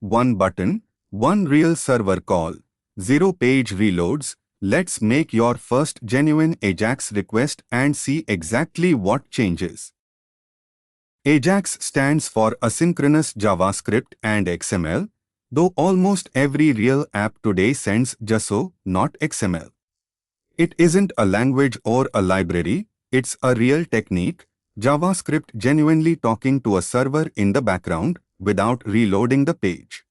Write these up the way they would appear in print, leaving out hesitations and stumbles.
1 button, 1 real server call, 0 page reloads. Let's make your first genuine AJAX request and see exactly what changes. AJAX stands for Asynchronous JavaScript and XML, though almost every real app today sends JSO, not XML. It isn't a language or a library, it's a real technique, JavaScript genuinely talking to a server in the background without reloading the page.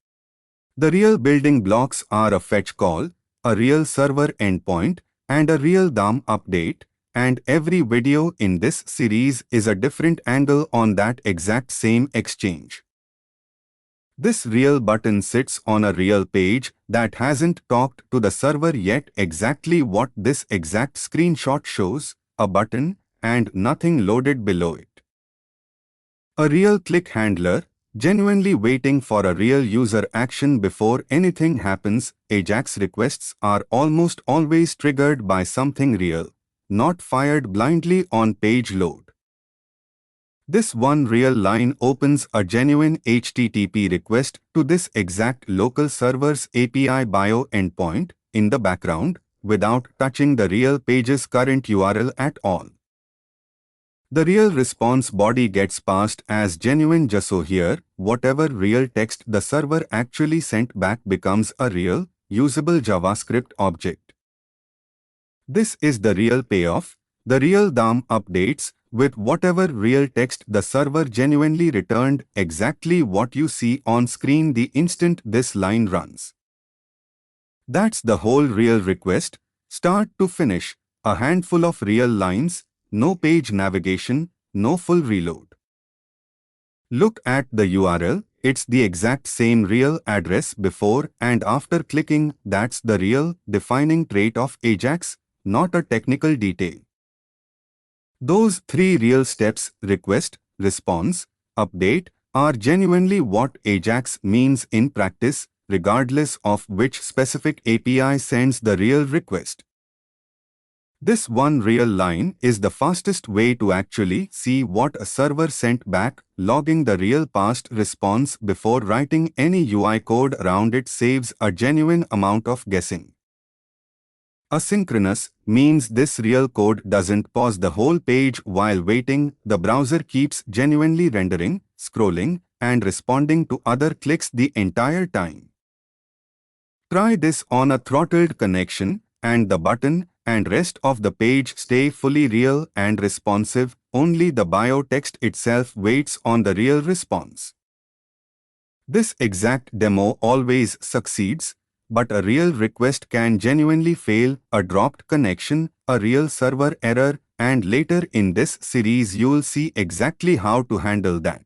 The real building blocks are a fetch call, a real server endpoint, and a real DOM update, and every video in this series is a different angle on that exact same exchange. This real button sits on a real page that hasn't talked to the server yet, exactly what this exact screenshot shows, a button and nothing loaded below it. A real click handler, genuinely waiting for a real user action before anything happens. AJAX requests are almost always triggered by something real, not fired blindly on page load. This one real line opens a genuine HTTP request to this exact local server's API bio endpoint in the background without touching the real page's current URL at all. The real response body gets passed as genuine JSO here. Whatever real text the server actually sent back becomes a real, usable JavaScript object. This is the real payoff. The real DOM updates with whatever real text the server genuinely returned, exactly what you see on screen the instant this line runs. That's the whole real request, start to finish, a handful of real lines, no page navigation, no full reload. Look at the URL, it's the exact same real address before and after clicking. That's the real defining trait of AJAX, not a technical detail. Those 3 real steps, request, response, update, are genuinely what AJAX means in practice, regardless of which specific API sends the real request. This one real line is the fastest way to actually see what a server sent back. Logging the real past response before writing any UI code around it saves a genuine amount of guessing. Asynchronous means this real code doesn't pause the whole page while waiting. The browser keeps genuinely rendering, scrolling, and responding to other clicks the entire time. Try this on a throttled connection, and the button and rest of the page stay fully real and responsive. Only the bioText itself waits on the real response. This exact demo always succeeds, but a real request can genuinely fail, a dropped connection, a real server error, and later in this series you'll see exactly how to handle that.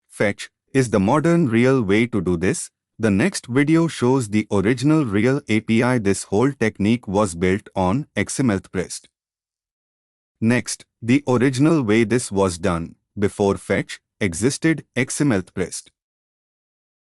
Fetch is the modern real way to do this. The next video shows the original real API. This whole technique was built on xmlhttprequest. Next, the original way this was done, before fetch, existed xmlhttprequest.